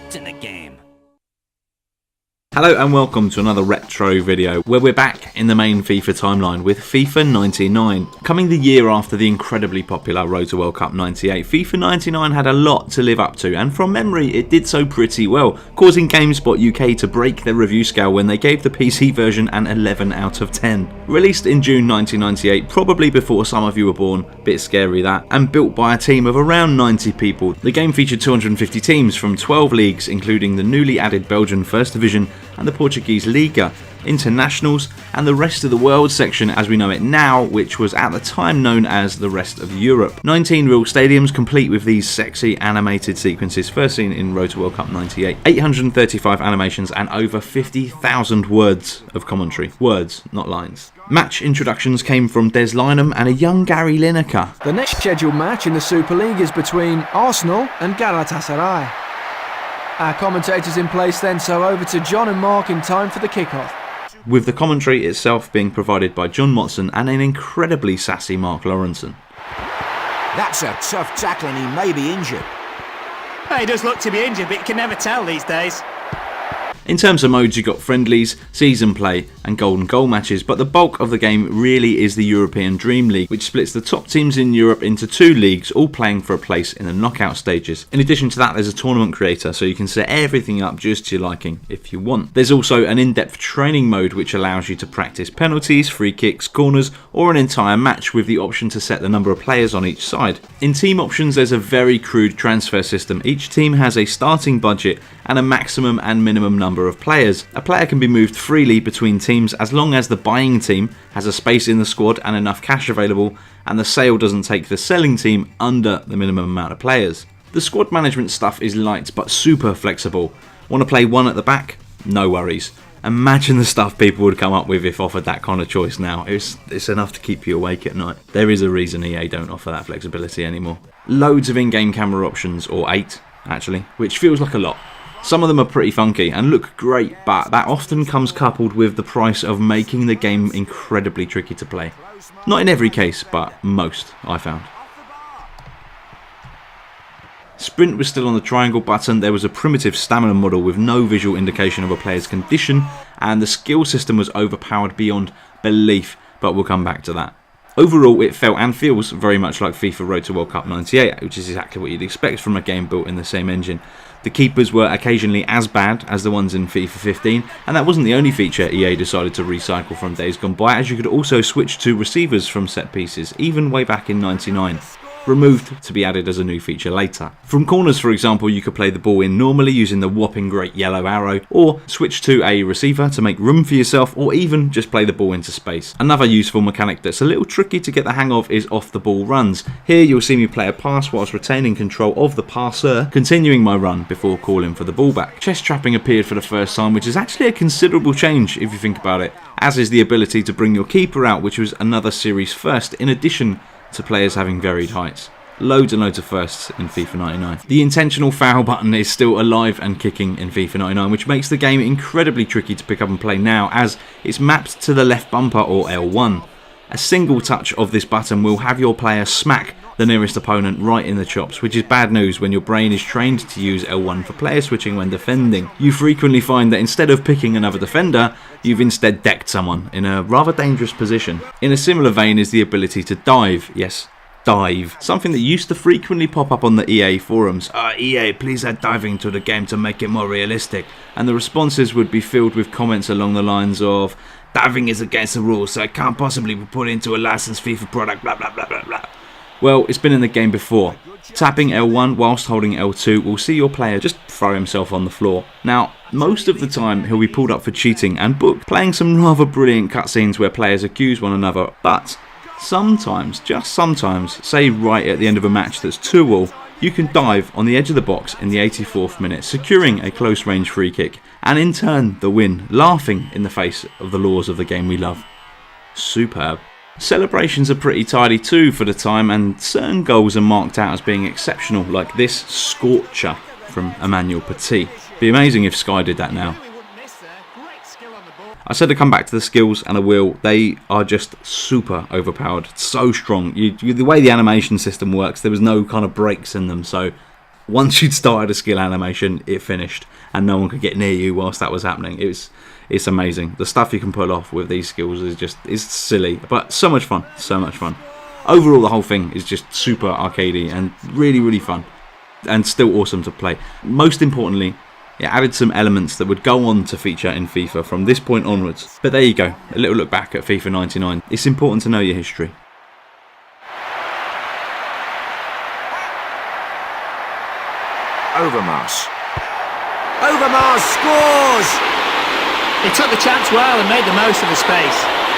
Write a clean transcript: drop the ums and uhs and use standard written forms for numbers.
locked in the game. Hello and welcome to another retro video where we're back in the main FIFA timeline with FIFA 99. Coming the year after the incredibly popular Road to World Cup 98, FIFA 99 had a lot to live up to, and from memory it did so pretty well, causing GameSpot UK to break their review scale when they gave the PC version an 11 out of 10. Released in June 1998, probably before some of you were born, bit scary that, and built by a team of around 90 people. The game featured 250 teams from 12 leagues, including the newly added Belgian First Division and the Portuguese Liga, internationals, and the rest of the world section as we know it now, which was at the time known as the rest of Europe. 19 real stadiums complete with these sexy animated sequences first seen in Road to World Cup 98, 835 animations and over 50,000 words of commentary. Words, not lines. Match introductions came from Des Lynam and a young Gary Lineker. The next scheduled match in the Super League is between Arsenal and Galatasaray. Our commentators in place then, so over to John and Mark in time for the kickoff. With the commentary itself being provided by John Motson and an incredibly sassy Mark Lawrenson. That's a tough tackle and he may be injured. He does look to be injured, but you can never tell these days. In terms of modes, you've got friendlies, season play and golden goal matches, but the bulk of the game really is the European Dream League, which splits the top teams in Europe into two leagues, all playing for a place in the knockout stages. In addition to that, there's a tournament creator, so you can set everything up just to your liking if you want. There's also an in-depth training mode which allows you to practice penalties, free kicks, corners, or an entire match with the option to set the number of players on each side. In team options, there's a very crude transfer system. Each team has a starting budget and a maximum and minimum number of players. A player can be moved freely between teams as long as the buying team has a space in the squad and enough cash available, and the sale doesn't take the selling team under the minimum amount of players. The squad management stuff is light but super flexible. Want to play one at the back? No worries. Imagine the stuff people would come up with if offered that kind of choice now. It's enough to keep you awake at night. There is a reason EA don't offer that flexibility anymore. Loads of in-game camera options, or 8 actually, which feels like a lot. Some of them are pretty funky and look great, but that often comes coupled with the price of making the game incredibly tricky to play. Not in every case, but most, I found. Sprint was still on the triangle button, there was a primitive stamina model with no visual indication of a player's condition, and the skill system was overpowered beyond belief, but we'll come back to that. Overall, it felt and feels very much like FIFA Road to World Cup 98, which is exactly what you'd expect from a game built in the same engine. The keepers were occasionally as bad as the ones in FIFA 15, and that wasn't the only feature EA decided to recycle from days gone by, as you could also switch to receivers from set pieces, even way back in 99. Removed to be added as a new feature later. From corners, for example, you could play the ball in normally using the whopping great yellow arrow, or switch to a receiver to make room for yourself, or even just play the ball into space. Another useful mechanic that's a little tricky to get the hang of is off the ball runs. Here you'll see me play a pass whilst retaining control of the passer, continuing my run before calling for the ball back. Chest trapping appeared for the first time, which is actually a considerable change if you think about it, as is the ability to bring your keeper out, which was another series first, in addition to players having varied heights. Loads and loads of firsts in FIFA 99. The intentional foul button is still alive and kicking in FIFA 99, which makes the game incredibly tricky to pick up and play now, as it's mapped to the left bumper or L1. A single touch of this button will have your player smack the nearest opponent right in the chops, which is bad news when your brain is trained to use L1 for player switching when defending. You frequently find that instead of picking another defender, you've instead decked someone in a rather dangerous position. In a similar vein is the ability to dive. Yes, dive. Something that used to frequently pop up on the EA forums. EA, please add diving to the game to make it more realistic. And the responses would be filled with comments along the lines of, diving is against the rules, so it can't possibly be put into a licensed FIFA product, blah blah blah blah blah. Well, it's been in the game before. Tapping L1 whilst holding L2 will see your player just throw himself on the floor. Now, most of the time he'll be pulled up for cheating and booked, playing some rather brilliant cutscenes where players accuse one another, but sometimes, just sometimes, say right at the end of a match that's 2-2, you can dive on the edge of the box in the 84th minute, securing a close range free kick, and in turn the win, laughing in the face of the laws of the game we love. Superb. Celebrations are pretty tidy too for the time, and certain goals are marked out as being exceptional, like this scorcher from Emmanuel Petit. Be amazing if Sky did that now. I said to come back to the skills, and I will. They are just super overpowered, so strong. The way the animation system works, there was no kind of breaks in them, so once you'd started a skill animation, it finished, and no one could get near you whilst that was happening. It's amazing. The stuff you can pull off with these skills is silly, but so much fun, so much fun. Overall, the whole thing is just super arcadey and really, really fun, and still awesome to play. Most importantly, it added some elements that would go on to feature in FIFA from this point onwards. But there you go, a little look back at FIFA 99. It's important to know your history. Overmars. Overmars scores! He took the chance well and made the most of the space.